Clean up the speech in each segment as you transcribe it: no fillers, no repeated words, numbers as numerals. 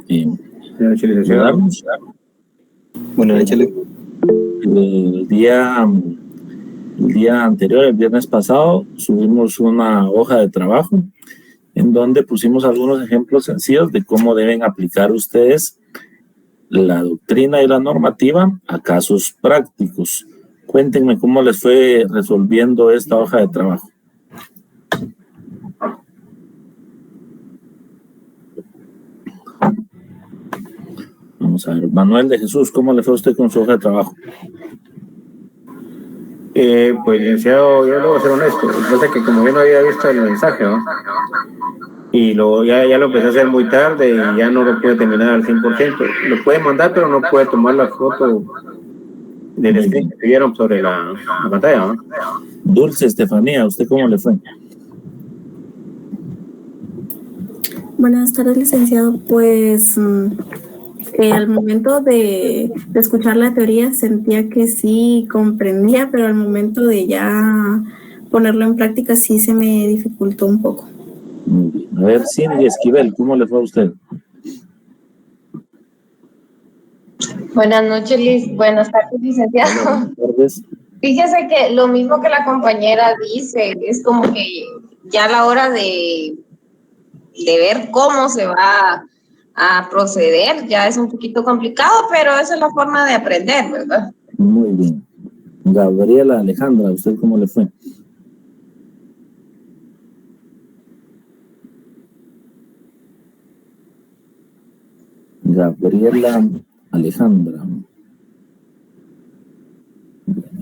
ayudarnos. Bueno, échale. El día anterior, el viernes pasado, subimos una hoja de trabajo en donde pusimos algunos ejemplos sencillos de cómo deben aplicar ustedes la doctrina y la normativa a casos prácticos. Cuéntenme cómo les fue resolviendo esta hoja de trabajo. Vamos a ver, Manuel de Jesús, ¿cómo le fue a usted con su hoja de trabajo? Pues licenciado, yo le voy a ser honesto. Lo que pasa es que como yo no había visto el mensaje, ¿no? Y ya lo empecé a hacer muy tarde y ya no lo pude terminar al 100%. Lo puede mandar, pero no puede tomar la foto del screen que tuvieron sobre la pantalla, ¿no? Dulce Estefanía, ¿usted cómo le fue? Buenas tardes, licenciado. Pues al momento de escuchar la teoría sentía que sí comprendía, pero al momento de ya ponerlo en práctica sí se me dificultó un poco. Muy bien. A ver, Cindy Esquivel, ¿cómo le fue a usted? Buenas noches, buenas tardes, licenciado. Buenas tardes. Fíjese que lo mismo que la compañera dice, es como que ya a la hora de ver cómo se va a proceder, ya es un poquito complicado, pero esa es la forma de aprender, ¿verdad? Muy bien. Gabriela Alejandra, ¿usted cómo le fue? Gabriela Alejandra.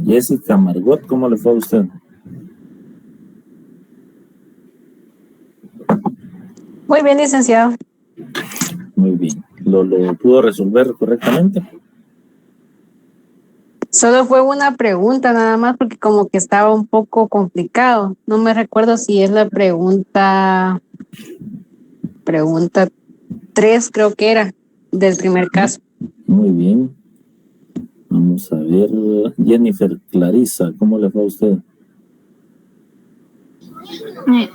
Jessica Margot, ¿cómo le fue a usted? Muy bien, licenciado. Muy bien. ¿Lo pudo resolver correctamente? Solo fue una pregunta nada más porque como que estaba un poco complicado. No me recuerdo si es la pregunta 3, creo que era, del primer caso. Muy bien. Vamos a ver. Jennifer Clarisa, ¿cómo le fue a usted?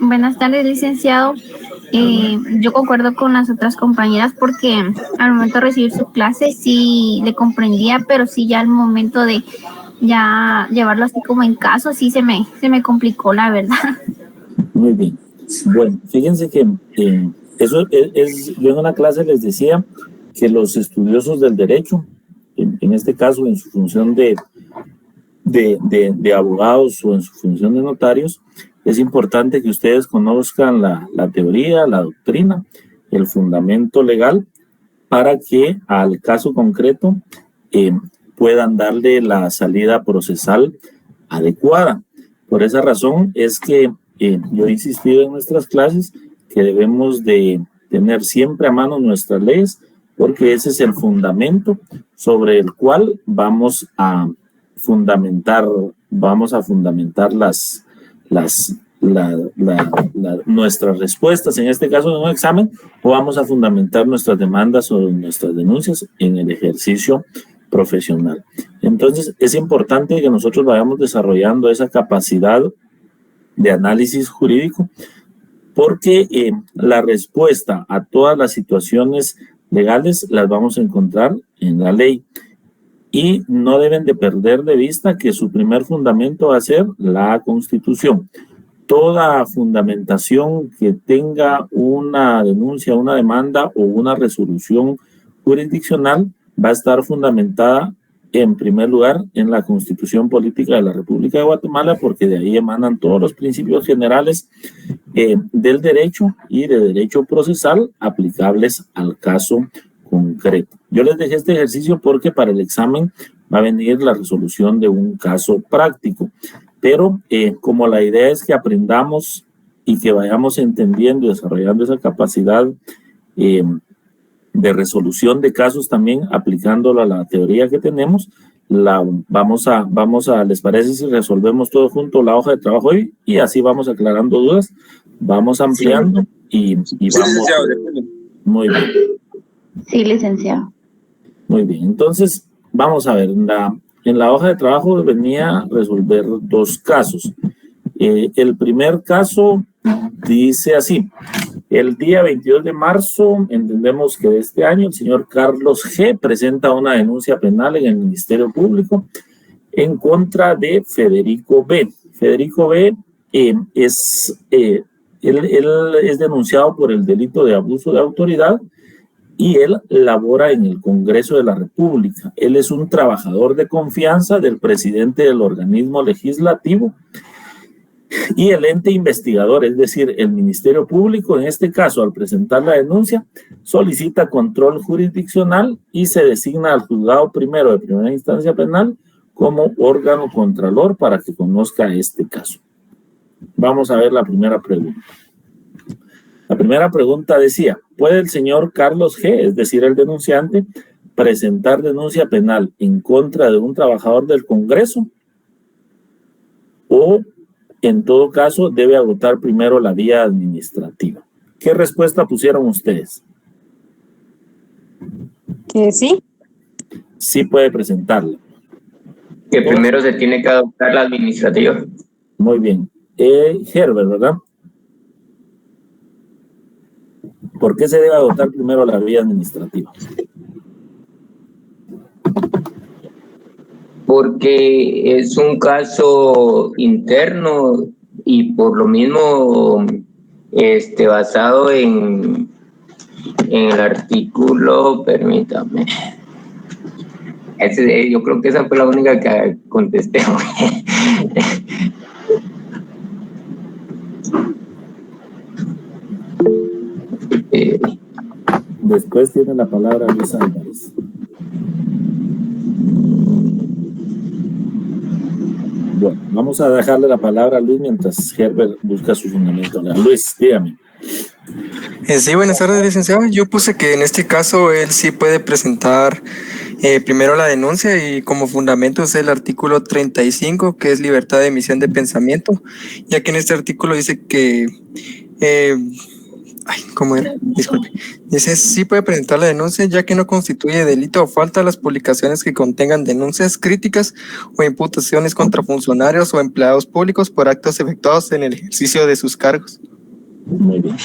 Buenas tardes, licenciado. Yo concuerdo con las otras compañeras porque al momento de recibir su clase sí le comprendía, pero sí ya al momento de ya llevarlo así como en caso, sí se me complicó, la verdad. Muy bien. Bueno, fíjense que eso es, yo en una clase les decía que los estudiosos del derecho, en este caso en su función de abogados o en su función de notarios, es importante que ustedes conozcan la teoría, la doctrina, el fundamento legal, para que al caso concreto puedan darle la salida procesal adecuada. Por esa razón es que yo he insistido en nuestras clases que debemos de tener siempre a mano nuestras leyes, porque ese es el fundamento sobre el cual vamos a fundamentar nuestras respuestas, en este caso en un examen, o vamos a fundamentar nuestras demandas o nuestras denuncias en el ejercicio profesional. Entonces, es importante que nosotros vayamos desarrollando esa capacidad de análisis jurídico, porque la respuesta a todas las situaciones legales las vamos a encontrar en la ley. Y no deben de perder de vista que su primer fundamento va a ser la Constitución. Toda fundamentación que tenga una denuncia, una demanda o una resolución jurisdiccional va a estar fundamentada en primer lugar en la Constitución Política de la República de Guatemala, porque de ahí emanan todos los principios generales del derecho y de derecho procesal aplicables al caso concreto. Yo les dejé este ejercicio porque para el examen va a venir la resolución de un caso práctico, pero como la idea es que aprendamos y que vayamos entendiendo y desarrollando esa capacidad de resolución de casos también aplicándolo a la teoría que tenemos, vamos a, ¿les parece si resolvemos todo junto la hoja de trabajo hoy? Y así vamos aclarando dudas, vamos ampliando y vamos. Muy bien. Sí, licenciado. Muy bien, entonces vamos a ver, en la hoja de trabajo venía a resolver 2 casos. El primer caso dice así: El día 22 de marzo, entendemos que de este año, el señor Carlos G. presenta una denuncia penal en el Ministerio Público en contra de Federico B. Federico B. Él es denunciado por el delito de abuso de autoridad y él labora en el Congreso de la República. Él es un trabajador de confianza del presidente del organismo legislativo y el ente investigador, es decir, el Ministerio Público, en este caso, al presentar la denuncia, solicita control jurisdiccional y se designa al juzgado primero de primera instancia penal como órgano contralor para que conozca este caso. Vamos a ver la primera pregunta. La primera pregunta decía, ¿puede el señor Carlos G., es decir, el denunciante, presentar denuncia penal en contra de un trabajador del Congreso? ¿O, en todo caso, debe agotar primero la vía administrativa? ¿Qué respuesta pusieron ustedes? Que sí. Sí puede presentarla. Que primero se tiene que adoptar la administrativa. Muy bien. Herbert, ¿verdad? ¿Por qué se debe adoptar primero la vía administrativa? Porque es un caso interno y por lo mismo basado en el artículo, permítame. Yo creo que esa fue la única que contesté. Después tiene la palabra Luis Álvarez. Bueno, vamos a dejarle la palabra a Luis mientras Herbert busca su fundamento. Luis, dígame. Sí, buenas tardes, licenciado. Yo puse que en este caso él sí puede presentar primero la denuncia y como fundamento es el artículo 35, que es libertad de emisión de pensamiento, ya que en este artículo dice que... ¿cómo era? Disculpe. Dice, sí puede presentar la denuncia ya que no constituye delito o falta las publicaciones que contengan denuncias críticas o imputaciones contra funcionarios o empleados públicos por actos efectuados en el ejercicio de sus cargos. Muy bien.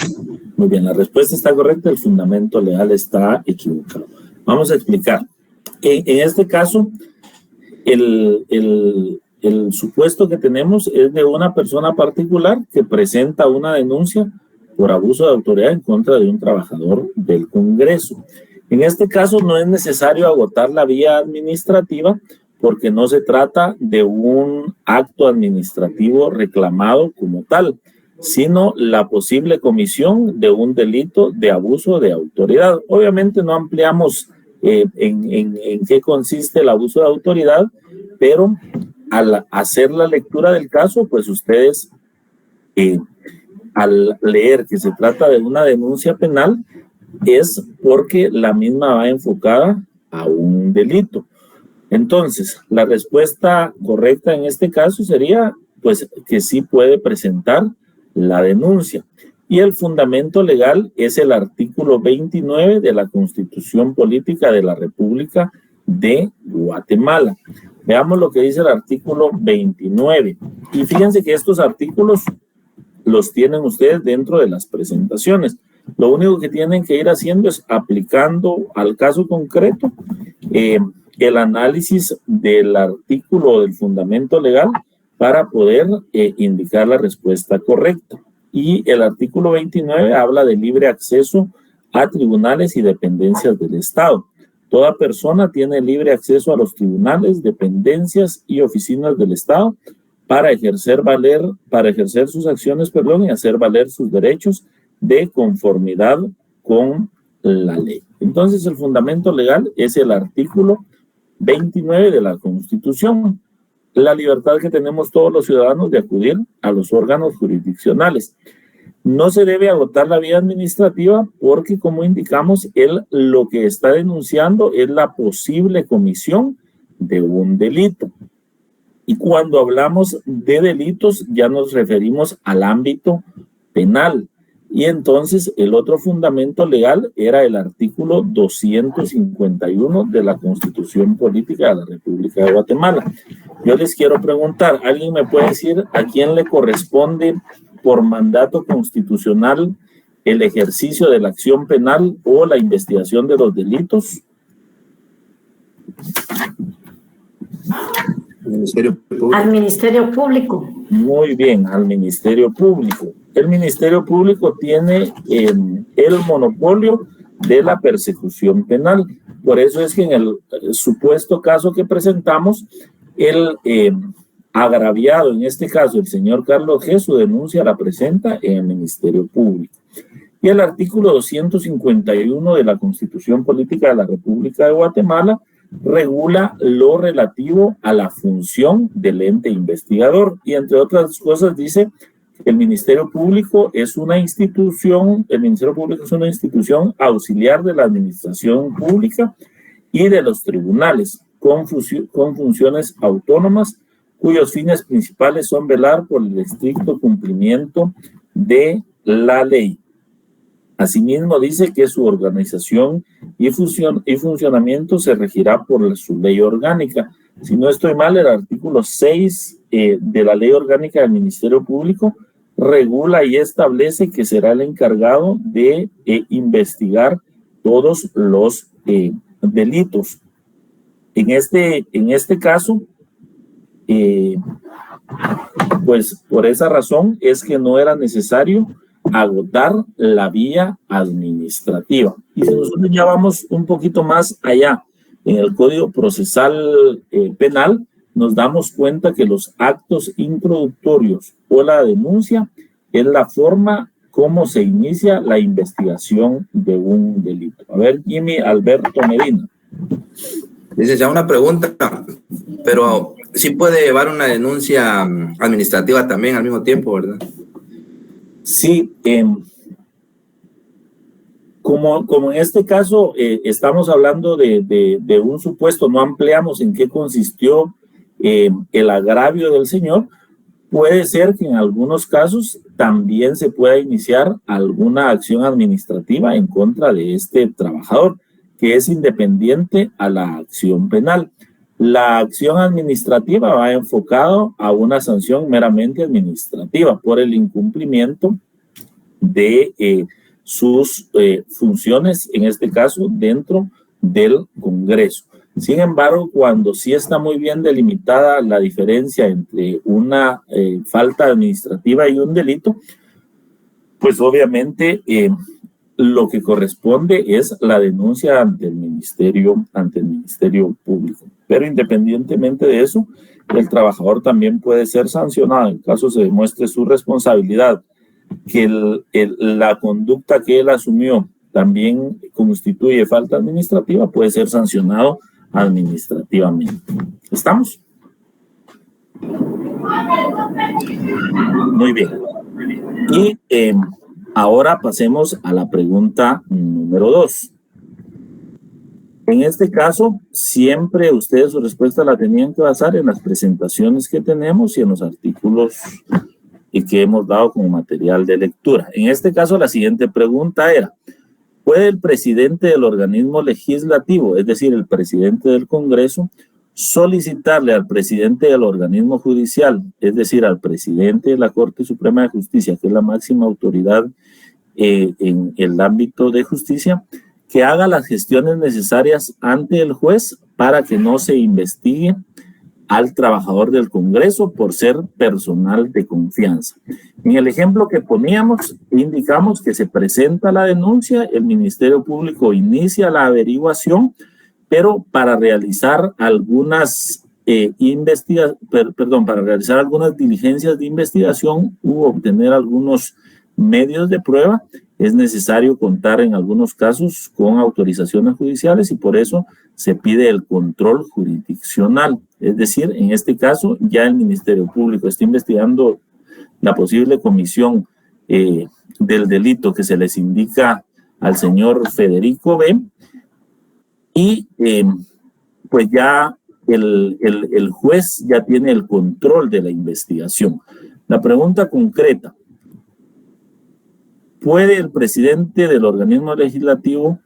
Muy bien, la respuesta está correcta, el fundamento legal está equivocado. Vamos a explicar. En este caso, el supuesto que tenemos es de una persona particular que presenta una denuncia por abuso de autoridad en contra de un trabajador del Congreso. En este caso no es necesario agotar la vía administrativa porque no se trata de un acto administrativo reclamado como tal, sino la posible comisión de un delito de abuso de autoridad. Obviamente no ampliamos en qué consiste el abuso de autoridad, pero al hacer la lectura del caso, pues ustedes al leer que se trata de una denuncia penal es porque la misma va enfocada a un delito. Entonces, la respuesta correcta en este caso sería pues que sí puede presentar la denuncia. Y el fundamento legal es el artículo 29 de la Constitución Política de la República de Guatemala. Veamos lo que dice el artículo 29. Y fíjense que estos artículos los tienen ustedes dentro de las presentaciones. Lo único que tienen que ir haciendo es aplicando al caso concreto el análisis del artículo del fundamento legal para poder indicar la respuesta correcta. Y el artículo 29 habla de libre acceso a tribunales y dependencias del Estado. Toda persona tiene libre acceso a los tribunales, dependencias y oficinas del Estado para ejercer sus acciones, y hacer valer sus derechos de conformidad con la ley. Entonces, el fundamento legal es el artículo 29 de la Constitución, la libertad que tenemos todos los ciudadanos de acudir a los órganos jurisdiccionales. No se debe agotar la vía administrativa porque, como indicamos, él lo que está denunciando es la posible comisión de un delito. Y cuando hablamos de delitos ya nos referimos al ámbito penal. Y entonces el otro fundamento legal era el artículo 251 de la Constitución Política de la República de Guatemala. Yo les quiero preguntar, ¿alguien me puede decir a quién le corresponde por mandato constitucional el ejercicio de la acción penal o la investigación de los delitos? Al Ministerio Público. Muy bien, al Ministerio Público. El Ministerio Público tiene el monopolio de la persecución penal. Por eso es que en el supuesto caso que presentamos, el agraviado, en este caso el señor Carlos G., su denuncia la presenta en el Ministerio Público. Y el artículo 251 de la Constitución Política de la República de Guatemala regula lo relativo a la función del ente investigador y, entre otras cosas, dice que el Ministerio Público es una institución, auxiliar de la administración pública y de los tribunales con funciones autónomas, cuyos fines principales son velar por el estricto cumplimiento de la ley. Asimismo, dice que su organización y funcionamiento se regirá por su ley orgánica. Si no estoy mal, el artículo 6 de la ley orgánica del Ministerio Público regula y establece que será el encargado de investigar todos los delitos. En este caso, pues por esa razón es que no era necesario agotar la vía administrativa. Y si nosotros ya vamos un poquito más allá en el Código Procesal Penal, nos damos cuenta que los actos introductorios o la denuncia es la forma como se inicia la investigación de un delito. A ver, Jimmy Alberto Medina. Licenciado, una pregunta, pero sí puede llevar una denuncia administrativa también al mismo tiempo, ¿verdad? Sí, como en este caso estamos hablando de un supuesto, no ampliamos en qué consistió el agravio del señor, puede ser que en algunos casos también se pueda iniciar alguna acción administrativa en contra de este trabajador, que es independiente a la acción penal. La acción administrativa va enfocado a una sanción meramente administrativa por el incumplimiento de sus funciones, en este caso dentro del Congreso. Sin embargo, cuando sí está muy bien delimitada la diferencia entre una falta administrativa y un delito, pues obviamente lo que corresponde es la denuncia ante el Ministerio Público. Pero independientemente de eso, el trabajador también puede ser sancionado en caso se demuestre su responsabilidad, que la conducta que él asumió también constituye falta administrativa, puede ser sancionado administrativamente. ¿Estamos? Muy bien. Y ahora pasemos a la pregunta número 2. En este caso, siempre ustedes su respuesta la tenían que basar en las presentaciones que tenemos y en los artículos y que hemos dado como material de lectura. En este caso, la siguiente pregunta era: ¿puede el presidente del organismo legislativo, es decir, el presidente del Congreso, solicitarle al presidente del organismo judicial, es decir, al presidente de la Corte Suprema de Justicia, que es la máxima autoridad en el ámbito de justicia, que haga las gestiones necesarias ante el juez para que no se investigue al trabajador del Congreso por ser personal de confianza? En el ejemplo que poníamos, indicamos que se presenta la denuncia, el Ministerio Público inicia la averiguación, pero para realizar algunas para realizar algunas diligencias de investigación u obtener algunos medios de prueba, es necesario contar en algunos casos con autorizaciones judiciales y por eso se pide el control jurisdiccional. Es decir, en este caso ya el Ministerio Público está investigando la posible comisión del delito que se les indica al señor Federico B. Y pues ya el juez ya tiene el control de la investigación. La pregunta concreta: ¿puede el presidente del organismo legislativo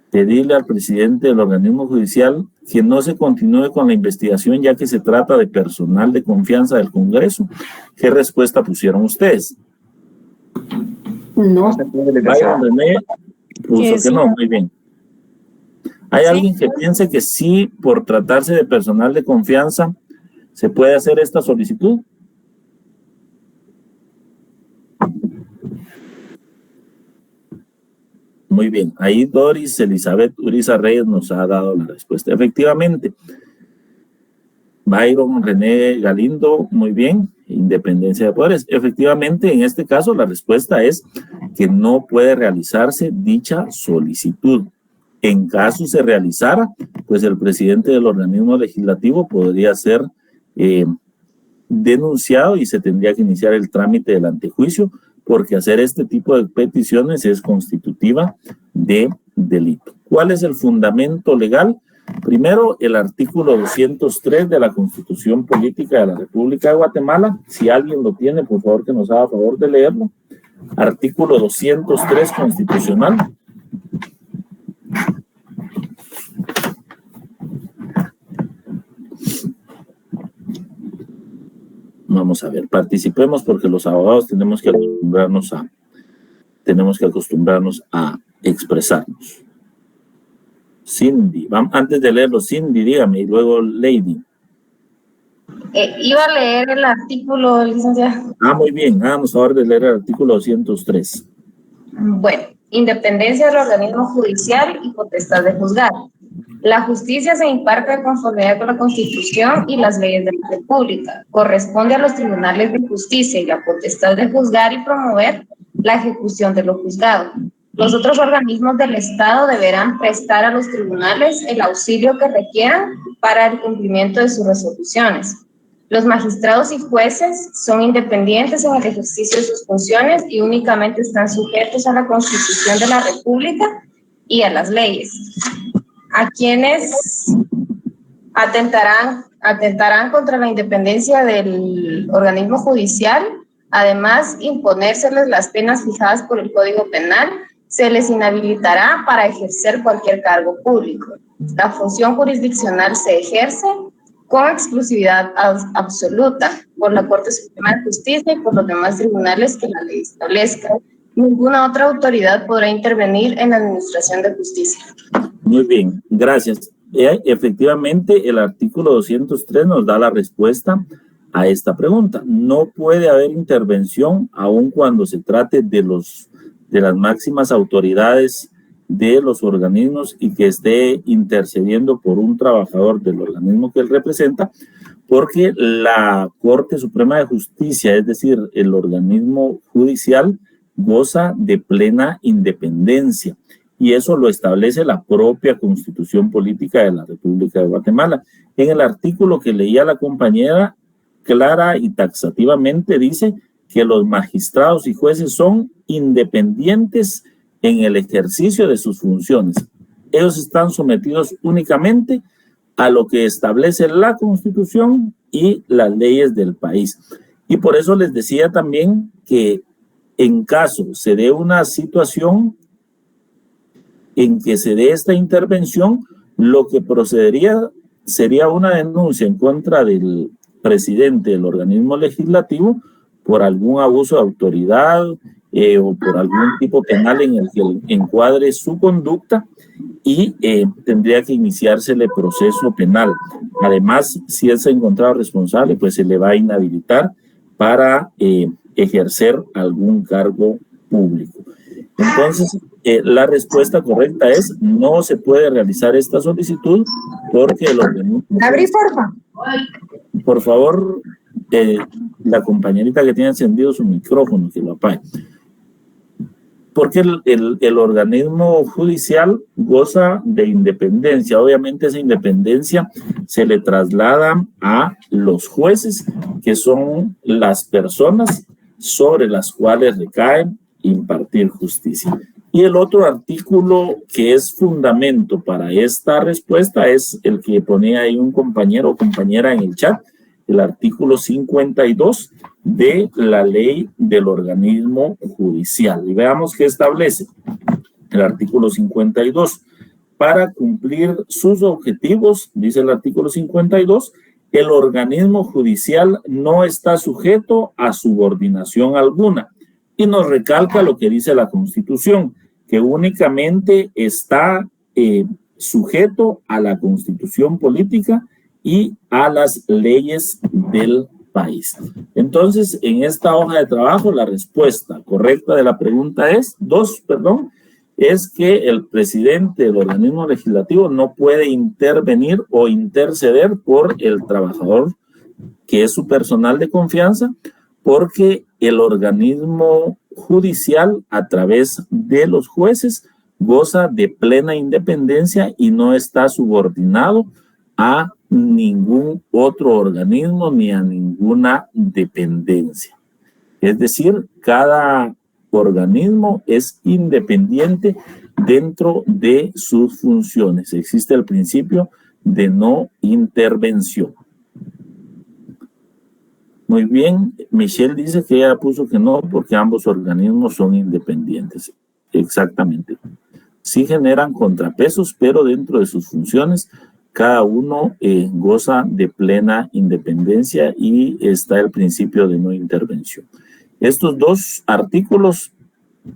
pedirle al presidente del organismo judicial que no se continúe con la investigación ya que se trata de personal de confianza del Congreso? ¿Qué respuesta pusieron ustedes? No. Byron René puso que no, muy bien. ¿Hay alguien que piense que sí, por tratarse de personal de confianza, se puede hacer esta solicitud? Muy bien, ahí Doris Elizabeth Uriza Reyes nos ha dado la respuesta. Efectivamente, Byron René Galindo, muy bien, independencia de poderes. Efectivamente, en este caso la respuesta es que no puede realizarse dicha solicitud. En caso se realizara, pues el presidente del organismo legislativo podría ser denunciado y se tendría que iniciar el trámite del antejuicio, porque hacer este tipo de peticiones es constitutiva de delito. ¿Cuál es el fundamento legal? Primero, el artículo 203 de la Constitución Política de la República de Guatemala. Si alguien lo tiene, por favor, que nos haga favor de leerlo. Artículo 203 constitucional. Vamos a ver, participemos porque los abogados tenemos que acostumbrarnos a expresarnos. Cindy, antes de leerlo, Cindy, dígame, y luego Lady. Iba a leer el artículo, licenciado. Muy bien, háganos favor de leer el artículo 203. Bueno, independencia del organismo judicial y potestad de juzgar. La justicia se imparte de conformidad con la Constitución y las leyes de la República. Corresponde a los tribunales de justicia y la potestad de juzgar y promover la ejecución de lo juzgado. Los otros organismos del Estado deberán prestar a los tribunales el auxilio que requieran para el cumplimiento de sus resoluciones. Los magistrados y jueces son independientes en el ejercicio de sus funciones y únicamente están sujetos a la Constitución de la República y a las leyes. A quienes atentarán contra la independencia del organismo judicial, además imponérseles las penas fijadas por el Código Penal, se les inhabilitará para ejercer cualquier cargo público. La función jurisdiccional se ejerce con exclusividad absoluta por la Corte Suprema de Justicia y por los demás tribunales que la ley establezca. Ninguna otra autoridad podrá intervenir en la administración de justicia. Muy bien, gracias. Efectivamente, el artículo 203 nos da la respuesta a esta pregunta. No puede haber intervención aun cuando se trate de las máximas autoridades de los organismos y que esté intercediendo por un trabajador del organismo que él representa, porque la Corte Suprema de Justicia, es decir, el organismo judicial, goza de plena independencia. Y eso lo establece la propia Constitución Política de la República de Guatemala. En el artículo que leía la compañera, clara y taxativamente dice que los magistrados y jueces son independientes en el ejercicio de sus funciones. Ellos están sometidos únicamente a lo que establece la Constitución y las leyes del país. Y por eso les decía también que en caso se dé una situación en que se dé esta intervención, lo que procedería sería una denuncia en contra del presidente del organismo legislativo por algún abuso de autoridad o por algún tipo penal en el que encuadre su conducta y tendría que iniciársele proceso penal. Además, si él se ha encontrado responsable, pues se le va a inhabilitar para ejercer algún cargo público. Entonces, la respuesta correcta es no se puede realizar esta solicitud porque el organismo... Abrí, porfa. Por favor, la compañerita que tiene encendido su micrófono, que lo apague. Porque el organismo judicial goza de independencia. Obviamente esa independencia se le traslada a los jueces, que son las personas sobre las cuales recae impartir justicia. Y el otro artículo que es fundamento para esta respuesta es el que ponía ahí un compañero o compañera en el chat, el artículo 52 de la ley del organismo judicial. Y veamos qué establece el artículo 52. Para cumplir sus objetivos, dice el artículo 52, el organismo judicial no está sujeto a subordinación alguna, y nos recalca lo que dice la Constitución, que únicamente está sujeto a la Constitución política y a las leyes del país. Entonces, en esta hoja de trabajo, la respuesta correcta de la pregunta es que el presidente del organismo legislativo no puede intervenir o interceder por el trabajador que es su personal de confianza, porque el organismo judicial, a través de los jueces, goza de plena independencia y no está subordinado a ningún otro organismo ni a ninguna dependencia. Es decir, cada organismo es independiente dentro de sus funciones. Existe el principio de no intervención. Muy bien, Michelle dice que ella puso que no porque ambos organismos son independientes. Exactamente. Sí generan contrapesos, pero dentro de sus funciones cada uno goza de plena independencia y está el principio de no intervención. Estos dos artículos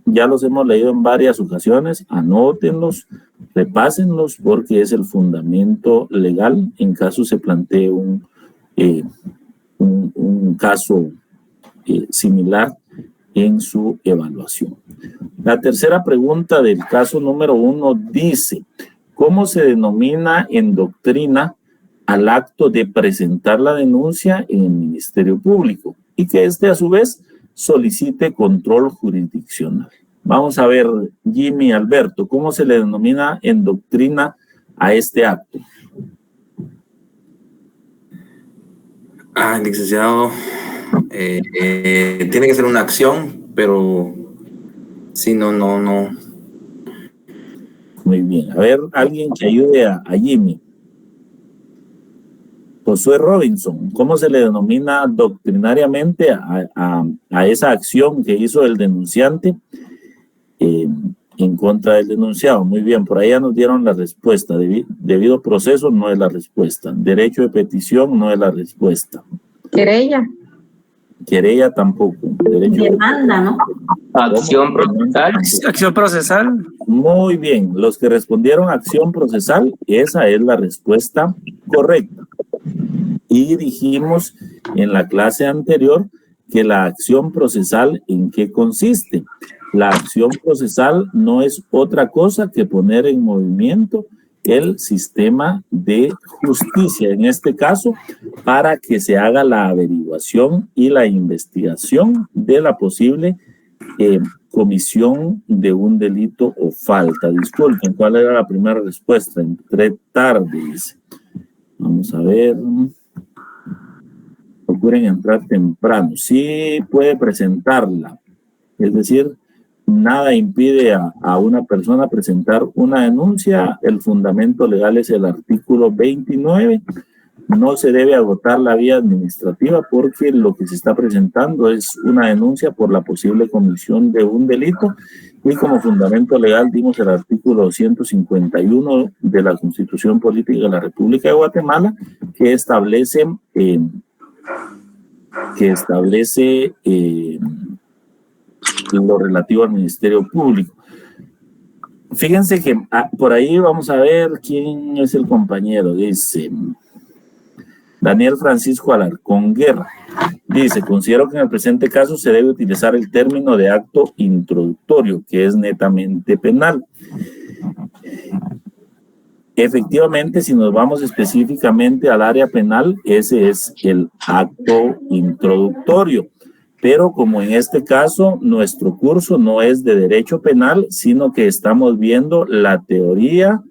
ya los hemos leído en varias ocasiones, anótenlos, repásenlos porque es el fundamento legal en caso se plantee un caso similar en su evaluación. La tercera pregunta del caso número 1 dice: ¿cómo se denomina en doctrina al acto de presentar la denuncia en el Ministerio Público y que éste a su vez solicite control jurisdiccional? Vamos a ver, Jimmy, Alberto, ¿cómo se le denomina en doctrina a este acto? Licenciado, tiene que ser una acción, pero si no. Muy bien. A ver, alguien que ayude a Jimmy. Josué Robinson, ¿cómo se le denomina doctrinariamente a esa acción que hizo el denunciante en contra del denunciado? Muy bien, por ahí ya nos dieron la respuesta. Debido proceso no es la respuesta. Derecho de petición no es la respuesta. Querella. Querella tampoco. Demanda, ¿no? Acción procesal. Acción procesal. Muy bien, los que respondieron acción procesal, esa es la respuesta correcta. Y dijimos en la clase anterior que la acción procesal, ¿en qué consiste? La acción procesal no es otra cosa que poner en movimiento el sistema de justicia, en este caso, para que se haga la averiguación y la investigación de la posible comisión de un delito o falta. Disculpen, ¿cuál era la primera respuesta? Entré tarde, dice. Vamos a ver. Procuren entrar temprano. Sí puede presentarla. Es decir, nada impide a una persona presentar una denuncia. El fundamento legal es el artículo 29. No se debe agotar la vía administrativa porque lo que se está presentando es una denuncia por la posible comisión de un delito y como fundamento legal dimos el artículo 251 de la Constitución Política de la República de Guatemala que establece lo relativo al Ministerio Público. Fíjense que por ahí vamos a ver quién es el compañero. Dice Daniel Francisco Alarcón Guerra. Dice, considero que en el presente caso se debe utilizar el término de acto introductorio, que es netamente penal. Efectivamente, si nos vamos específicamente al área penal, ese es el acto introductorio. Pero como en este caso nuestro curso no es de derecho penal, sino que estamos viendo la teoría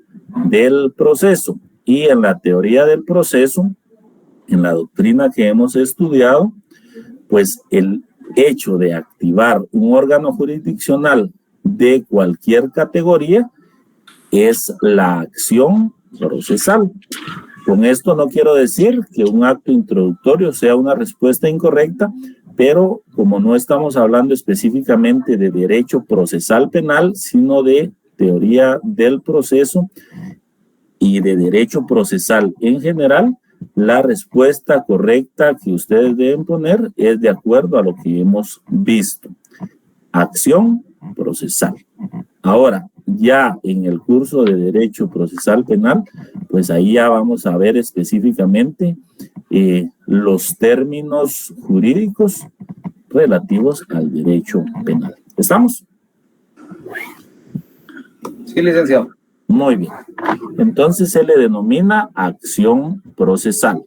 del proceso. Y en la teoría del proceso, en la doctrina que hemos estudiado, pues el hecho de activar un órgano jurisdiccional de cualquier categoría es la acción procesal. Con esto no quiero decir que un acto introductorio sea una respuesta incorrecta, pero como no estamos hablando específicamente de derecho procesal penal, sino de teoría del proceso y de derecho procesal en general, la respuesta correcta que ustedes deben poner es de acuerdo a lo que hemos visto. acción procesal. Ahora, ya en el curso de Derecho Procesal Penal, pues ahí ya vamos a ver específicamente los términos jurídicos relativos al derecho penal. ¿Estamos? Sí, licenciado. Muy bien. Entonces se le denomina acción procesal,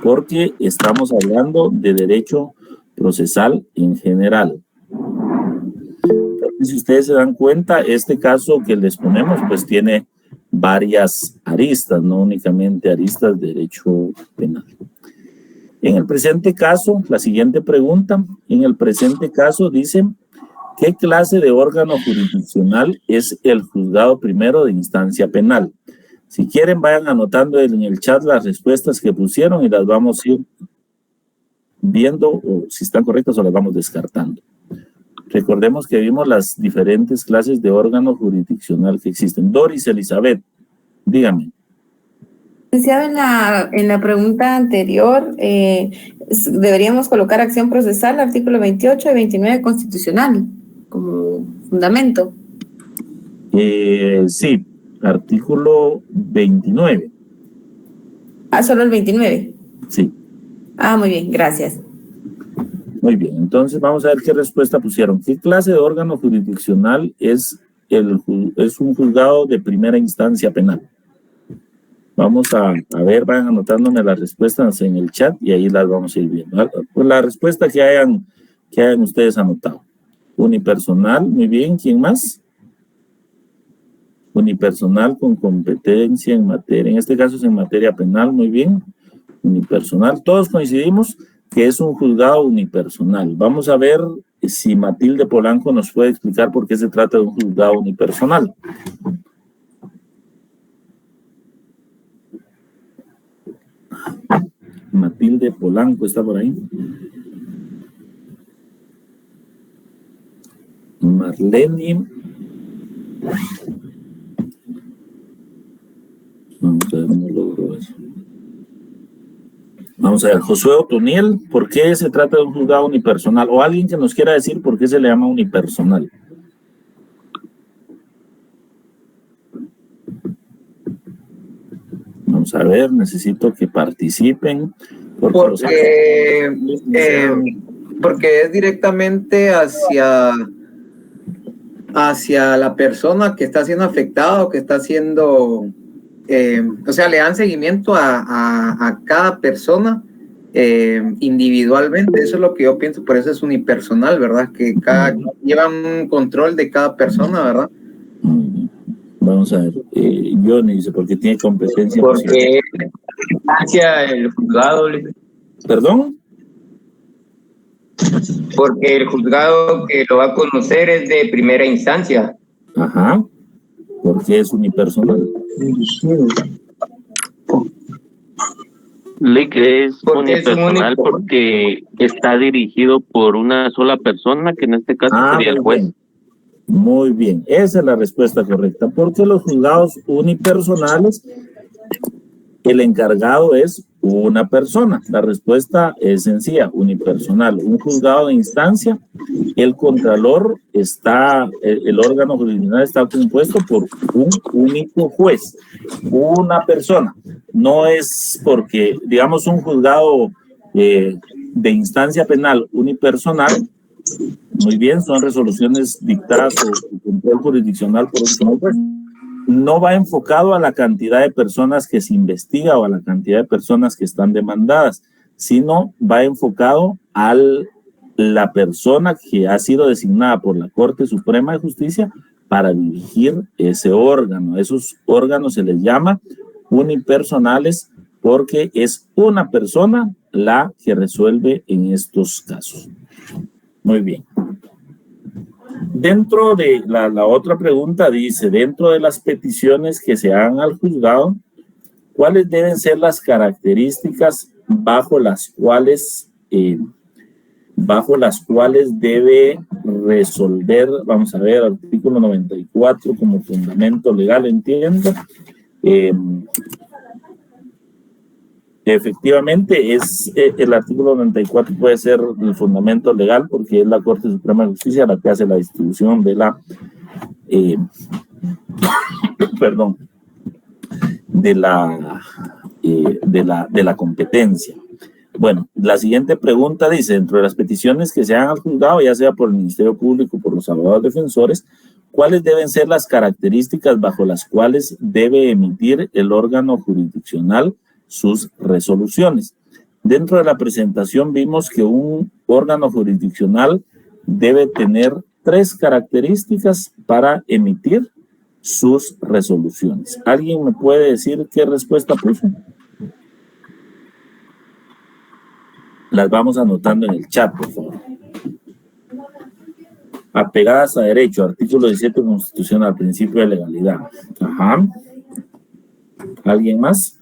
porque estamos hablando de derecho procesal en general. Si ustedes se dan cuenta, este caso que les ponemos pues tiene varias aristas, no únicamente aristas de derecho penal. En el presente caso, la siguiente pregunta, en el presente caso dice, ¿qué clase de órgano jurisdiccional es el juzgado primero de instancia penal? Si quieren, vayan anotando en el chat las respuestas que pusieron y las vamos a ir viendo, o si están correctas o las vamos descartando. Recordemos que vimos las diferentes clases de órgano jurisdiccional que existen. Doris Elizabeth, dígame. Licenciado, en la pregunta anterior, deberíamos colocar acción procesal, artículo 28 y 29 constitucional, como fundamento. Sí, artículo 29. Ah, solo el 29. Sí. Ah, muy bien, gracias. Muy bien, entonces vamos a ver qué respuesta pusieron. ¿Qué clase de órgano jurisdiccional es un juzgado de primera instancia penal? Vamos a ver, van anotándome las respuestas en el chat y ahí las vamos a ir viendo. Pues la respuesta que hayan ustedes anotado. Unipersonal, muy bien. ¿Quién más? Unipersonal con competencia en materia, en este caso es en materia penal, muy bien. Unipersonal, todos coincidimos que es un juzgado unipersonal. Vamos a ver si Matilde Polanco nos puede explicar por qué se trata de un juzgado unipersonal. Matilde Polanco está por ahí. Marlene. Vamos a ver, no logro eso. Vamos a ver, Josué Otoniel, ¿por qué se trata de un juzgado unipersonal? O alguien que nos quiera decir por qué se le llama unipersonal. Vamos a ver, necesito que participen. Porque es directamente hacia la persona que está siendo afectada o que está siendo... o sea, le dan seguimiento a cada persona individualmente. Eso es lo que yo pienso, por eso es unipersonal, ¿verdad? Que llevan un control de cada persona, ¿verdad? Vamos a ver, Johnny dice, porque tiene competencia. Porque hacia el juzgado. ¿Perdón? Porque el juzgado que lo va a conocer es de primera instancia. Ajá. ¿Por qué es unipersonal? Que es unipersonal porque está dirigido por una sola persona, que en este caso sería el juez. Muy bien, esa es la respuesta correcta, porque los juzgados unipersonales, el encargado es una persona. La respuesta es sencilla, unipersonal. Un juzgado de instancia, el contralor el órgano jurisdiccional está compuesto por un único juez, una persona. No es porque, digamos, un juzgado de instancia penal unipersonal, muy bien, son resoluciones dictadas o control jurisdiccional por un solo juez. No va enfocado a la cantidad de personas que se investiga o a la cantidad de personas que están demandadas, sino va enfocado a la persona que ha sido designada por la Corte Suprema de Justicia para dirigir ese órgano. Esos órganos se les llama unipersonales porque es una persona la que resuelve en estos casos. Muy bien. Dentro de la otra pregunta dice, dentro de las peticiones que se hagan al juzgado, ¿cuáles deben ser las características bajo las cuales debe resolver? Vamos a ver, artículo 94 como fundamento legal, entiendo. Efectivamente, es el artículo 94 puede ser el fundamento legal porque es la Corte Suprema de Justicia la que hace la distribución de la de la competencia. Bueno, la siguiente pregunta dice, dentro de las peticiones que se hagan al juzgado, ya sea por el Ministerio Público o por los abogados defensores, ¿cuáles deben ser las características bajo las cuales debe emitir el órgano jurisdiccional sus resoluciones? Dentro de la presentación vimos que un órgano jurisdiccional debe tener 3 características para emitir sus resoluciones. ¿Alguien me puede decir qué respuesta puso? Las vamos anotando en el chat, por favor. Apegadas a derecho, artículo 17 constitucional, principio de legalidad. Ajá. ¿Alguien más?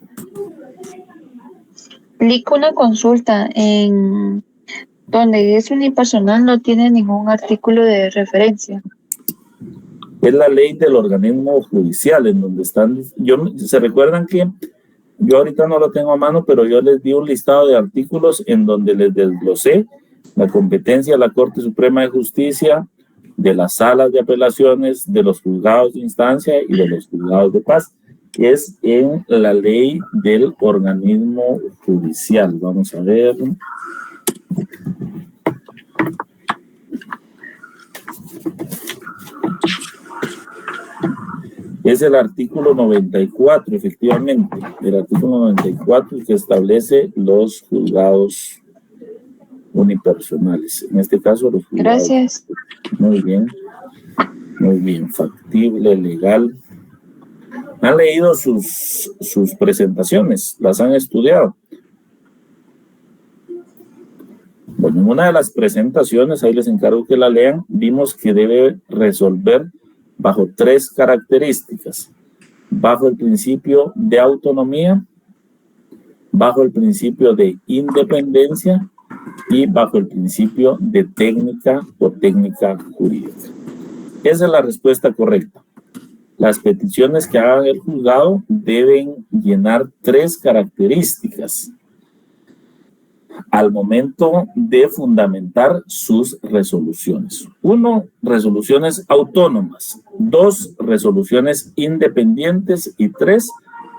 Aplico una consulta en donde es unipersonal, no tiene ningún artículo de referencia. Es la ley del organismo judicial, en donde están, se recuerdan que yo ahorita no lo tengo a mano, pero yo les di un listado de artículos en donde les desglosé la competencia de la Corte Suprema de Justicia, de las salas de apelaciones, de los juzgados de instancia y de los juzgados de paz. Es en la ley del organismo judicial. Vamos a ver. Es el artículo 94, efectivamente, el artículo 94 que establece los juzgados unipersonales. En este caso, los juzgados. Gracias. Muy bien, factible, legal. ¿Han leído sus presentaciones? ¿Las han estudiado? Bueno, en una de las presentaciones, ahí les encargo que la lean, vimos que debe resolver bajo 3 características: bajo el principio de autonomía, bajo el principio de independencia y bajo el principio de técnica o técnica jurídica. Esa es la respuesta correcta. Las peticiones que haga el juzgado deben llenar 3 características al momento de fundamentar sus resoluciones. 1, resoluciones autónomas. 2, resoluciones independientes. Y 3,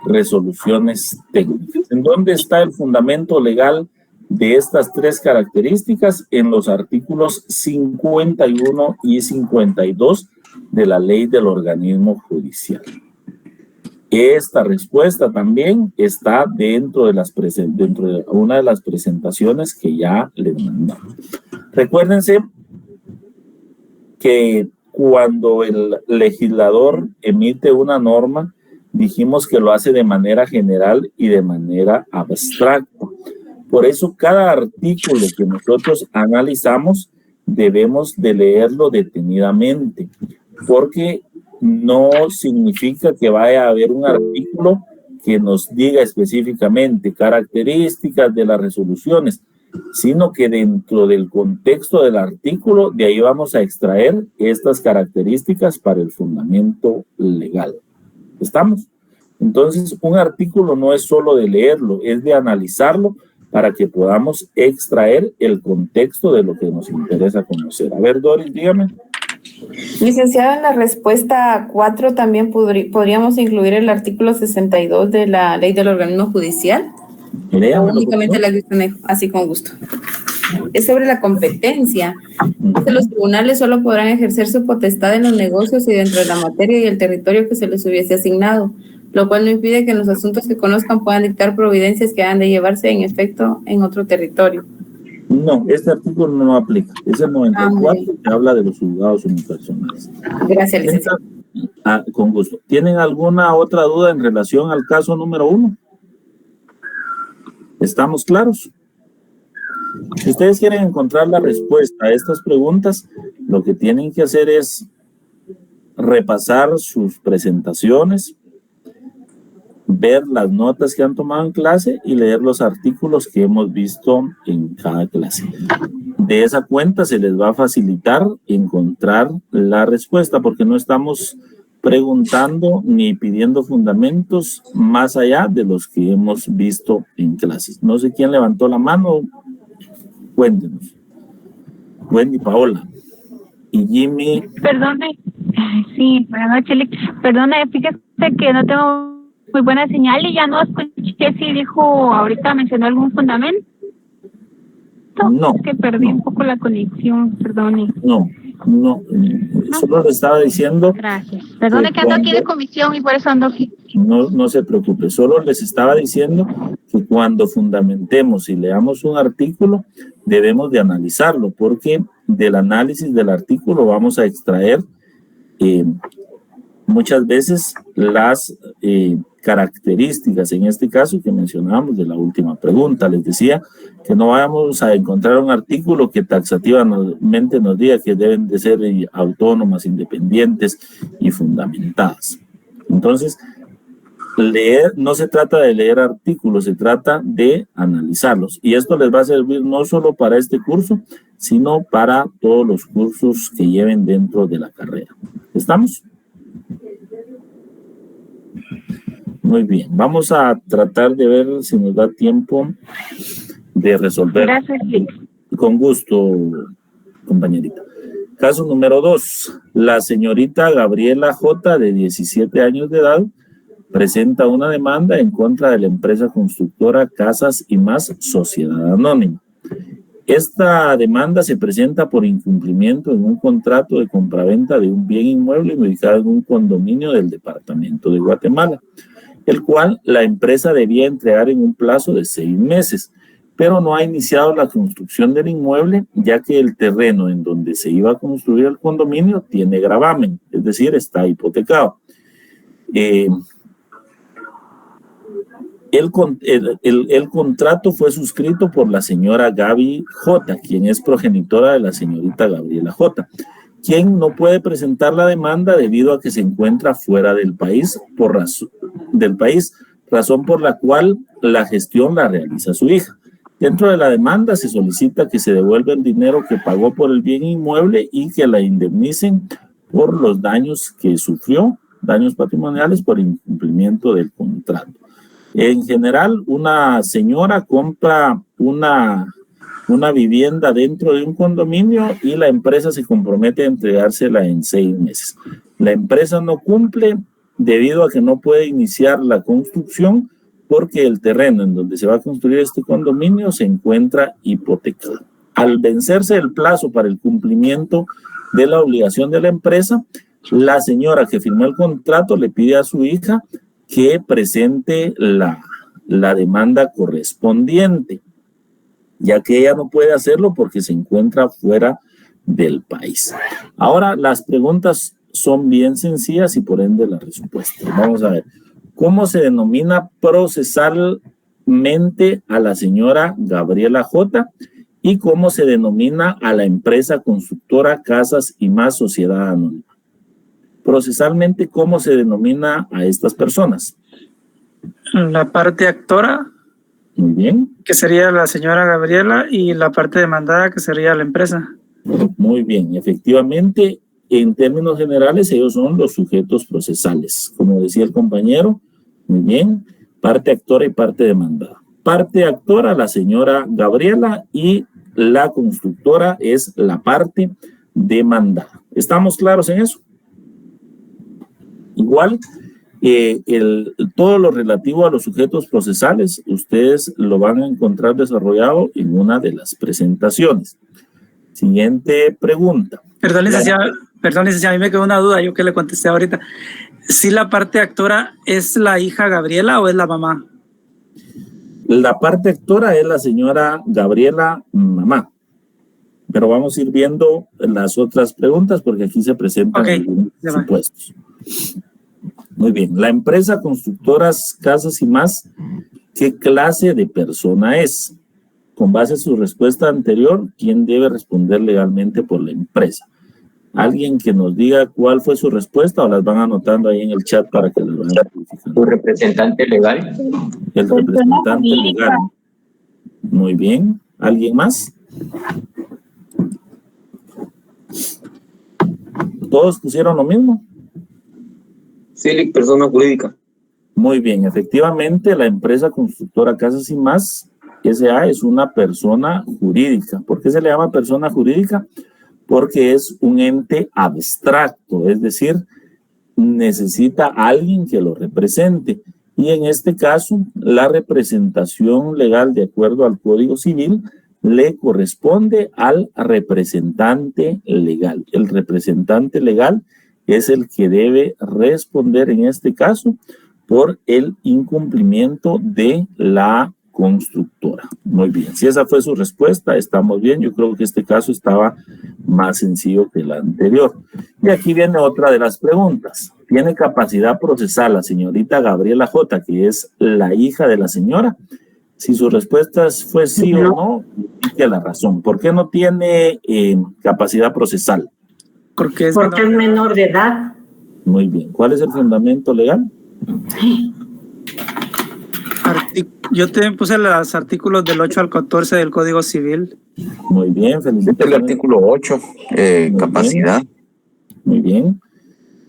resoluciones técnicas. ¿En dónde está el fundamento legal de estas 3 características? En los artículos 51 y 52 de la ley del organismo judicial. Esta respuesta también está dentro de una de las presentaciones que ya les mandamos. Recuérdense que cuando el legislador emite una norma, dijimos que lo hace de manera general y de manera abstracta. Por eso cada artículo que nosotros analizamos debemos de leerlo detenidamente, porque no significa que vaya a haber un artículo que nos diga específicamente características de las resoluciones, sino que dentro del contexto del artículo, de ahí vamos a extraer estas características para el fundamento legal. ¿Estamos? Entonces, un artículo no es solo de leerlo, es de analizarlo para que podamos extraer el contexto de lo que nos interesa conocer. A ver, Doris, dígame. Licenciado, en la respuesta 4 también podríamos incluir el artículo 62 de la ley del organismo judicial. Únicamente la que así con gusto. Es sobre la competencia. Los tribunales solo podrán ejercer su potestad en los negocios y dentro de la materia y el territorio que se les hubiese asignado, lo cual no impide que en los asuntos que conozcan puedan dictar providencias que han de llevarse en efecto en otro territorio. No, este artículo no aplica. Es el 94 que habla de los juzgados unipersonales. Gracias, licenciado. Con gusto. ¿Tienen alguna otra duda en relación al caso número 1? ¿Estamos claros? Si ustedes quieren encontrar la respuesta a estas preguntas, lo que tienen que hacer es repasar sus presentaciones, ver las notas que han tomado en clase y leer los artículos que hemos visto en cada clase. De esa cuenta se les va a facilitar encontrar la respuesta, porque no estamos preguntando ni pidiendo fundamentos más allá de los que hemos visto en clases. No sé quién levantó la mano. Cuéntenos. Wendy, Paola. Y Jimmy. Perdone. Sí, buenas noches, Lick. Perdone, fíjese que no tengo muy buena señal y ya no escuché si dijo, ahorita mencionó algún fundamento. No. Es que perdí un poco la conexión, perdone. No. Solo le estaba diciendo. Gracias. Perdone que ando aquí de comisión y por eso ando aquí. No se preocupe, solo les estaba diciendo que cuando fundamentemos y leamos un artículo, debemos de analizarlo, porque del análisis del artículo vamos a extraer muchas veces las características, en este caso que mencionábamos de la última pregunta. Les decía que no vamos a encontrar un artículo que taxativamente nos diga que deben de ser autónomas, independientes y fundamentadas. Entonces, leer no se trata de leer artículos, se trata de analizarlos, y esto les va a servir no solo para este curso, sino para todos los cursos que lleven dentro de la carrera. ¿Estamos? Muy bien, vamos a tratar de ver si nos da tiempo de resolver. Gracias, Lick. Con gusto, compañerita. Caso número 2. La señorita Gabriela J., de 17 años de edad, presenta una demanda en contra de la empresa constructora Casas y Más Sociedad Anónima. Esta demanda se presenta por incumplimiento en un contrato de compraventa de un bien inmueble ubicado en un condominio del departamento de Guatemala, el cual la empresa debía entregar en un plazo de 6 meses, pero no ha iniciado la construcción del inmueble, ya que el terreno en donde se iba a construir el condominio tiene gravamen, es decir, está hipotecado. El contrato fue suscrito por la señora Gaby J., quien es progenitora de la señorita Gabriela J., quien no puede presentar la demanda debido a que se encuentra fuera del país, razón por la cual la gestión la realiza su hija. Dentro de la demanda se solicita que se devuelva el dinero que pagó por el bien inmueble y que la indemnicen por los daños que sufrió, daños patrimoniales por incumplimiento del contrato. En general, una señora compra una vivienda dentro de un condominio y la empresa se compromete a entregársela en 6 meses. La empresa no cumple debido a que no puede iniciar la construcción porque el terreno en donde se va a construir este condominio se encuentra hipotecado. Al vencerse el plazo para el cumplimiento de la obligación de la empresa, la señora que firmó el contrato le pide a su hija que presente la demanda correspondiente, ya que ella no puede hacerlo porque se encuentra fuera del país. Ahora, las preguntas son bien sencillas y por ende las respuestas. Vamos a ver, ¿cómo se denomina procesalmente a la señora Gabriela J. y cómo se denomina a la empresa constructora Casas y Más Sociedad Anónima? Procesalmente, ¿cómo se denomina a estas personas? La parte actora, muy bien, que sería la señora Gabriela, y la parte demandada, que sería la empresa. Muy bien, efectivamente, en términos generales, ellos son los sujetos procesales. Como decía el compañero, muy bien, parte actora y parte demandada. Parte actora, la señora Gabriela, y la constructora es la parte demandada. ¿Estamos claros en eso? Igual, todo lo relativo a los sujetos procesales, ustedes lo van a encontrar desarrollado en una de las presentaciones. Siguiente pregunta. Perdón, licenciado, a mí me quedó una duda, yo que le contesté ahorita. ¿Si la parte actora es la hija Gabriela o es la mamá? La parte actora es la señora Gabriela, mamá. Pero vamos a ir viendo las otras preguntas porque aquí se presentan algunos supuestos. Muy bien, la empresa Constructoras Casas y Más, ¿qué clase de persona es? Con base a su respuesta anterior, ¿quién debe responder legalmente por la empresa? ¿Alguien que nos diga cuál fue su respuesta o las van anotando ahí en el chat para que las vayan verificando? ¿Tu representante legal? El representante legal. Muy bien, ¿alguien más? ¿Todos pusieron lo mismo? Sí, persona jurídica. Muy bien, efectivamente la empresa constructora Casas y Más S.A. es una persona jurídica. ¿Por qué se le llama persona jurídica? Porque es un ente abstracto, es decir, necesita a alguien que lo represente. Y en este caso, la representación legal de acuerdo al Código Civil le corresponde al representante legal. El representante legal es el que debe responder en este caso por el incumplimiento de la constructora. Muy bien, si esa fue su respuesta, estamos bien. Yo creo que este caso estaba más sencillo que el anterior. Y aquí viene otra de las preguntas. ¿Tiene capacidad procesal la señorita Gabriela J., que es la hija de la señora? Si su respuesta fue sí o no, indique la razón. ¿Por qué no tiene capacidad procesal? Porque es menor de edad. Muy bien. ¿Cuál es el fundamento legal? Yo te puse los artículos del 8 al 14 del Código Civil. Muy bien, felicitaciones. El artículo 8, capacidad. Muy bien.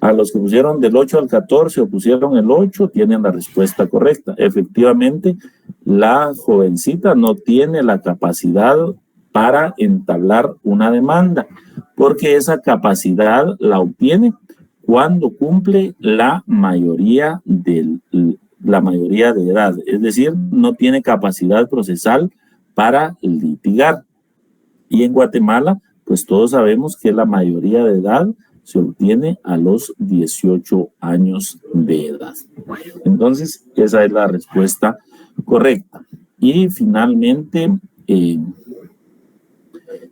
A los que pusieron del 8 al 14 o pusieron el 8, tienen la respuesta correcta. Efectivamente, la jovencita no tiene la capacidad para entablar una demanda, porque esa capacidad la obtiene cuando cumple la mayoría de edad, es decir, no tiene capacidad procesal para litigar. Y en Guatemala, pues todos sabemos que la mayoría de edad se obtiene a los 18 años de edad. Entonces, esa es la respuesta correcta. Y finalmente,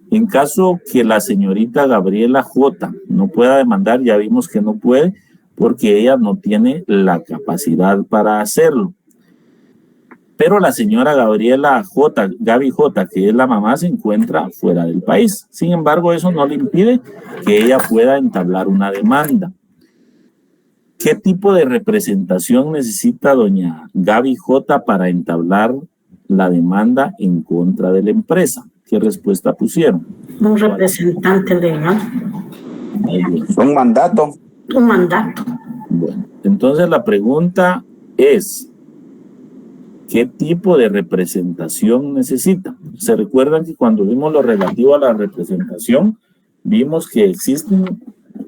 en caso que la señorita Gabriela J. no pueda demandar, ya vimos que no puede, porque ella no tiene la capacidad para hacerlo. Pero la señora Gabriela J., Gaby J., que es la mamá, se encuentra fuera del país. Sin embargo, eso no le impide que ella pueda entablar una demanda. ¿Qué tipo de representación necesita doña Gaby J. para entablar la demanda en contra de la empresa? ¿Qué respuesta pusieron? Un representante legal. Un mandato. Un mandato. Bueno, entonces la pregunta es, ¿qué tipo de representación necesita? Se recuerdan que cuando vimos lo relativo a la representación, vimos que existen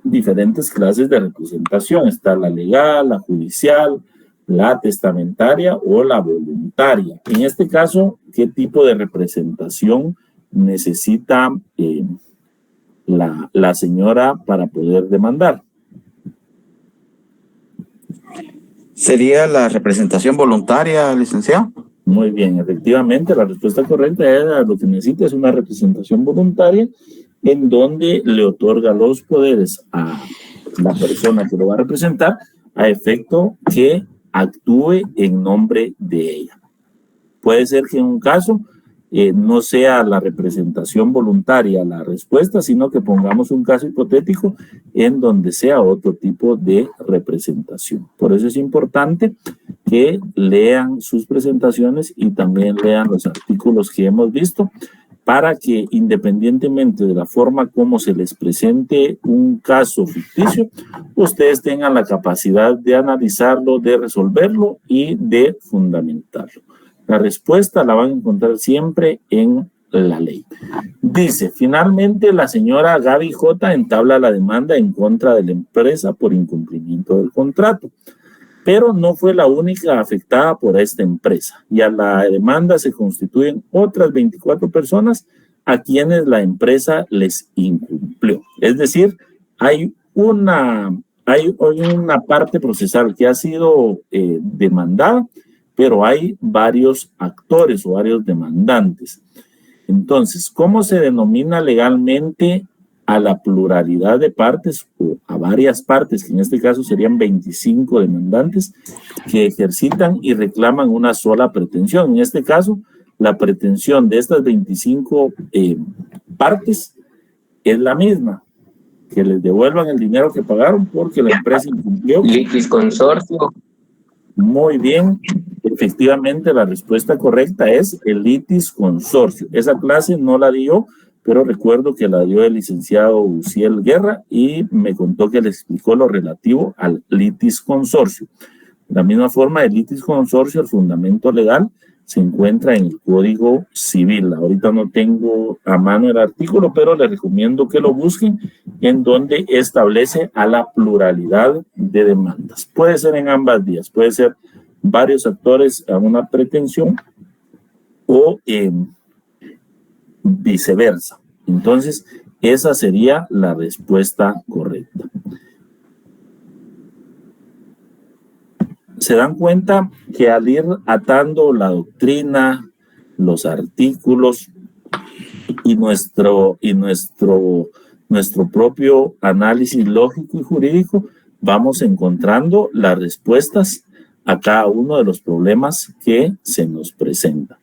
diferentes clases de representación. Está la legal, la judicial, la testamentaria o la voluntaria. En este caso, ¿qué tipo de representación necesita la señora para poder demandar? ¿Sería la representación voluntaria, licenciado? Muy bien, efectivamente, la respuesta correcta es lo que necesita es una representación voluntaria en donde le otorga los poderes a la persona que lo va a representar a efecto que actúe en nombre de ella. Puede ser que en un caso no sea la representación voluntaria la respuesta, sino que pongamos un caso hipotético en donde sea otro tipo de representación. Por eso es importante que lean sus presentaciones y también lean los artículos que hemos visto para que independientemente de la forma como se les presente un caso ficticio, ustedes tengan la capacidad de analizarlo, de resolverlo y de fundamentarlo. La respuesta la van a encontrar siempre en la ley. Dice, finalmente la señora Gaby J. entabla la demanda en contra de la empresa por incumplimiento del contrato, pero no fue la única afectada por esta empresa. Y a la demanda se constituyen otras 24 personas a quienes la empresa les incumplió. Es decir, hay una parte procesal que ha sido demandada, pero hay varios actores o varios demandantes. Entonces, ¿cómo se denomina legalmente a la pluralidad de partes o a varias partes, que en este caso serían 25 demandantes, que ejercitan y reclaman una sola pretensión? En este caso, la pretensión de estas 25 partes es la misma, que les devuelvan el dinero que pagaron porque la empresa incumplió. Litis consorcio. Muy bien, efectivamente la respuesta correcta es el litis consorcio. Esa clase no la di yo, pero recuerdo que la dio el licenciado Uciel Guerra y me contó que le explicó lo relativo al litis consorcio. De la misma forma, el litis consorcio, el fundamento legal, se encuentra en el Código Civil. Ahorita no tengo a mano el artículo, pero les recomiendo que lo busquen, en donde establece a la pluralidad de demandas. Puede ser en ambas vías, puede ser varios actores a una pretensión o viceversa. Entonces, esa sería la respuesta correcta. Se dan cuenta que al ir atando la doctrina, los artículos y nuestro propio análisis lógico y jurídico, vamos encontrando las respuestas a cada uno de los problemas que se nos presentan.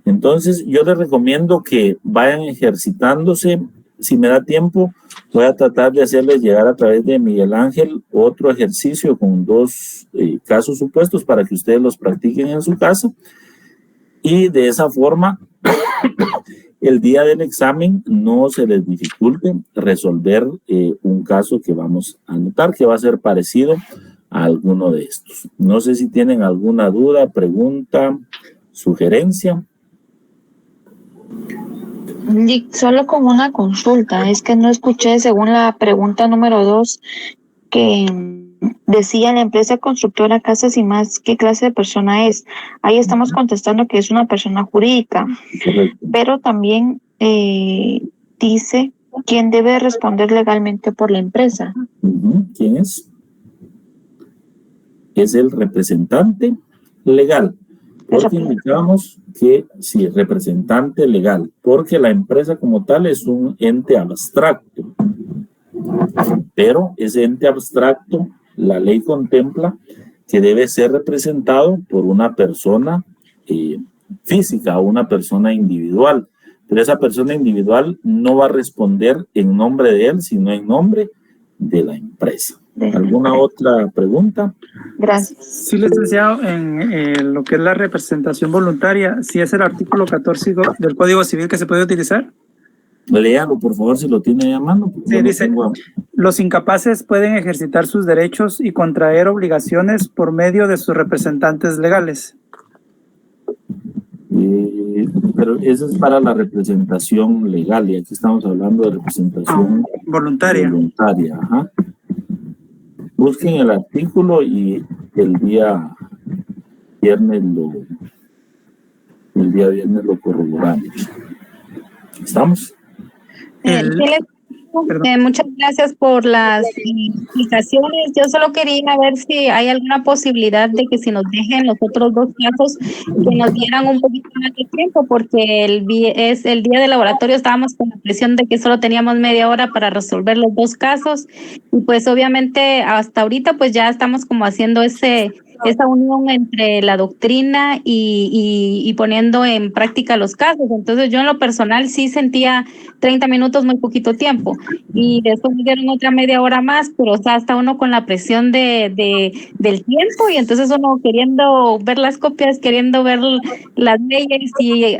Entonces, yo les recomiendo que vayan ejercitándose. Si me da tiempo, voy a tratar de hacerles llegar a través de Miguel Ángel otro ejercicio con 2 casos supuestos para que ustedes los practiquen en su casa. Y de esa forma, el día del examen no se les dificulte resolver un caso que vamos a anotar, que va a ser parecido a alguno de estos. No sé si tienen alguna duda, pregunta, sugerencia. Solo con una consulta, es que no escuché según la pregunta número 2 que decía la empresa constructora Casas y Más, ¿qué clase de persona es? Ahí estamos contestando que es una persona jurídica, pero también dice quién debe responder legalmente por la empresa. ¿Quién es? Es el representante legal. Porque indicamos que sí, representante legal, porque la empresa como tal es un ente abstracto, pero ese ente abstracto, la ley contempla que debe ser representado por una persona física o una persona individual, pero esa persona individual no va a responder en nombre de él, sino en nombre de la empresa. ¿Alguna otra pregunta? Gracias. Sí, licenciado, en lo que es la representación voluntaria, ¿sí es el artículo 14 del Código Civil que se puede utilizar? Léalo, por favor, si lo tiene ahí a mano. Sí, dice, los incapaces pueden ejercitar sus derechos y contraer obligaciones por medio de sus representantes legales. Pero eso es para la representación legal, y aquí estamos hablando de representación voluntaria. Ajá. Busquen el artículo y el día viernes lo corroboramos. ¿Estamos? Muchas gracias por las explicaciones. Yo solo quería ver si hay alguna posibilidad de que si nos dejen los otros 2 casos, que nos dieran un poquito más de tiempo, porque es el día del laboratorio, estábamos con la presión de que solo teníamos media hora para resolver los 2 casos, y pues obviamente hasta ahorita pues ya estamos como haciendo esa unión entre la doctrina y poniendo en práctica los casos. Entonces yo en lo personal sí sentía 30 minutos muy poquito tiempo, y después me dieron otra media hora más, pero o sea, está uno con la presión del tiempo, y entonces uno queriendo ver las copias, queriendo ver las leyes y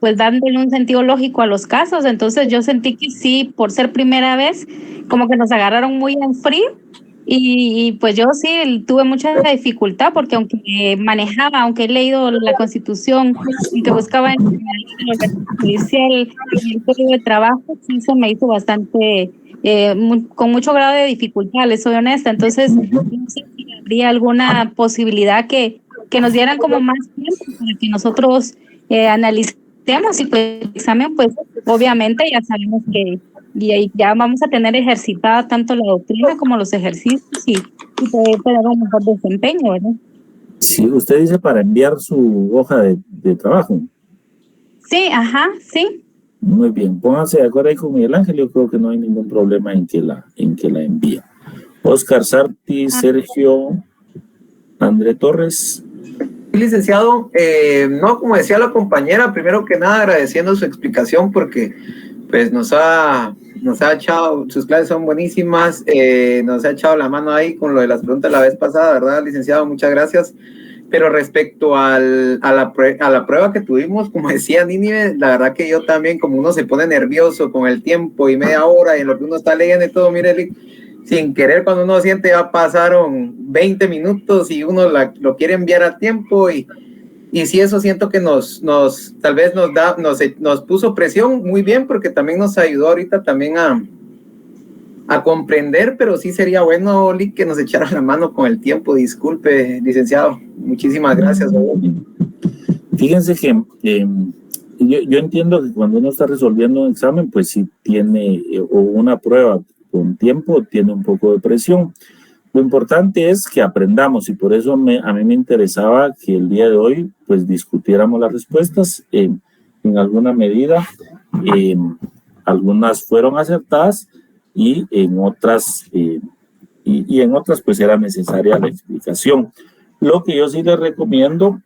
pues dándole un sentido lógico a los casos. Entonces yo sentí que sí, por ser primera vez, como que nos agarraron muy en frío. Y pues yo sí tuve mucha dificultad, porque aunque he leído la Constitución y que buscaba en el judicial y el código de trabajo, sí se me hizo bastante, con mucho grado de dificultad, les soy honesta. Entonces, no sé si habría alguna posibilidad que nos dieran como más tiempo para que nosotros analicemos, y pues el examen, pues obviamente ya sabemos que ya vamos a tener ejercitada tanto la doctrina como los ejercicios, y poder tener un mejor desempeño, ¿verdad? Sí, usted dice para enviar su hoja de trabajo. Sí, ajá, sí. Muy bien, pónganse de acuerdo ahí con Miguel Ángel, yo creo que no hay ningún problema en que la envíe. Oscar Sarti, Sergio, André Torres. Licenciado, no, como decía la compañera, primero que nada agradeciendo su explicación, porque pues nos ha echado, sus clases son buenísimas, nos ha echado la mano ahí con lo de las preguntas la vez pasada, ¿verdad, licenciado? Muchas gracias. Pero respecto a la prueba que tuvimos, como decía Nínive, la verdad que yo también, como uno se pone nervioso con el tiempo y media hora y en lo que uno está leyendo y todo, mire, sin querer, cuando uno siente ya pasaron 20 minutos y uno lo quiere enviar a tiempo y sí, eso siento que tal vez nos puso presión muy bien, porque también nos ayudó ahorita también a comprender, pero sí sería bueno, Oli, que nos echara la mano con el tiempo. Disculpe, licenciado. Muchísimas gracias. Fíjense que yo entiendo que cuando uno está resolviendo un examen, pues sí tiene, o una prueba con tiempo, tiene un poco de presión. Lo importante es que aprendamos, y por eso a mí me interesaba que el día de hoy pues discutiéramos las respuestas. En alguna medida, algunas fueron acertadas y en otras pues era necesaria la explicación. Lo que yo sí les recomiendo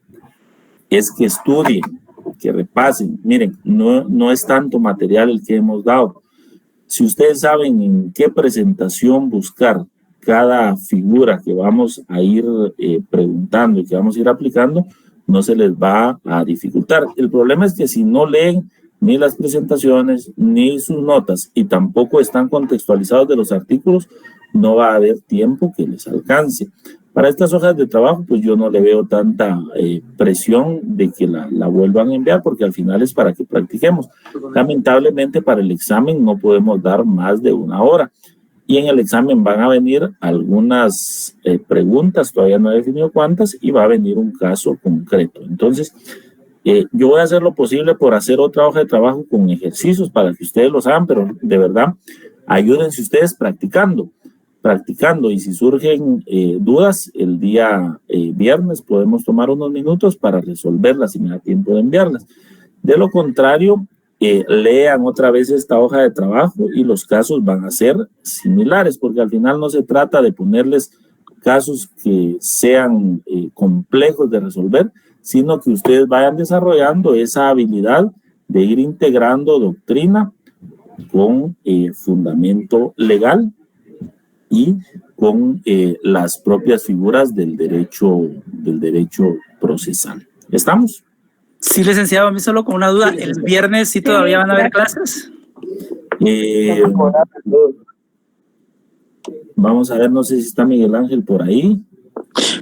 es que estudien, que repasen. Miren, no es tanto material el que hemos dado. Si ustedes saben en qué presentación buscar cada figura que vamos a ir preguntando y que vamos a ir aplicando, no se les va a dificultar. El problema es que si no leen ni las presentaciones, ni sus notas, y tampoco están contextualizados de los artículos, no va a haber tiempo que les alcance. Para estas hojas de trabajo, pues yo no le veo tanta presión de que la vuelvan a enviar, porque al final es para que practiquemos. Lamentablemente, para el examen no podemos dar más de 1 hora. Y en el examen van a venir algunas preguntas, todavía no he definido cuántas, y va a venir un caso concreto. Entonces, yo voy a hacer lo posible por hacer otra hoja de trabajo con ejercicios para que ustedes los hagan, pero de verdad, ayúdense ustedes practicando, y si surgen dudas, el día viernes podemos tomar unos minutos para resolverlas si me da tiempo de enviarlas. De lo contrario, lean otra vez esta hoja de trabajo y los casos van a ser similares, porque al final no se trata de ponerles casos que sean complejos de resolver, sino que ustedes vayan desarrollando esa habilidad de ir integrando doctrina con fundamento legal y con las propias figuras del derecho procesal. ¿Estamos? Sí, licenciado, a mí solo con una duda. ¿El viernes sí todavía van a haber clases? Vamos a ver, no sé si está Miguel Ángel por ahí.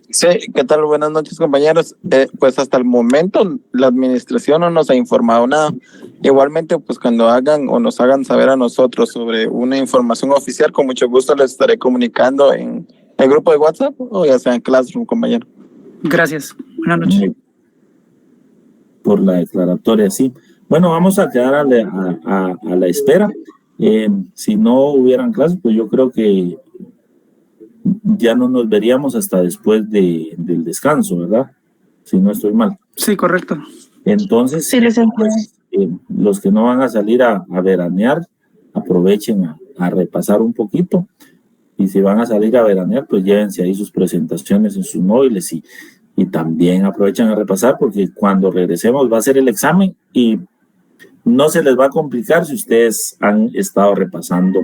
Sí, ¿qué tal? Buenas noches, compañeros. Pues hasta el momento la administración no nos ha informado nada. Igualmente, pues cuando hagan o nos hagan saber a nosotros sobre una información oficial, con mucho gusto les estaré comunicando en el grupo de WhatsApp o ya sea en Classroom, compañero. Gracias. Buenas noches. Por la declaratoria, sí. Bueno, vamos a quedar a la espera. Si no hubieran clases, pues yo creo que ya no nos veríamos hasta después del descanso, ¿verdad? Si no estoy mal. Sí, correcto. Entonces, sí, pues, los que no van a salir a veranear, aprovechen a repasar un poquito. Y si van a salir a veranear, pues llévense ahí sus presentaciones en sus móviles y también aprovechen a repasar, porque cuando regresemos va a ser el examen y no se les va a complicar si ustedes han estado repasando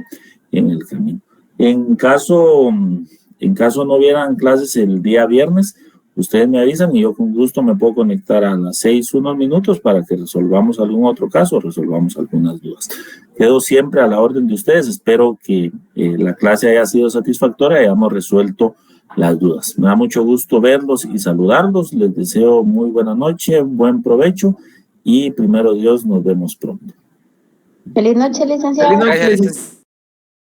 en el camino. En caso no hubieran clases el día viernes, ustedes me avisan y yo con gusto me puedo conectar a las 6 unos minutos para que resolvamos algún otro caso, resolvamos algunas dudas. Quedo siempre a la orden de ustedes. Espero que la clase haya sido satisfactoria y hayamos resuelto las dudas. Me da mucho gusto verlos y saludarlos. Les deseo muy buena noche, buen provecho y primero Dios nos vemos pronto. Feliz noche, licenciado. Feliz noche, licenciado.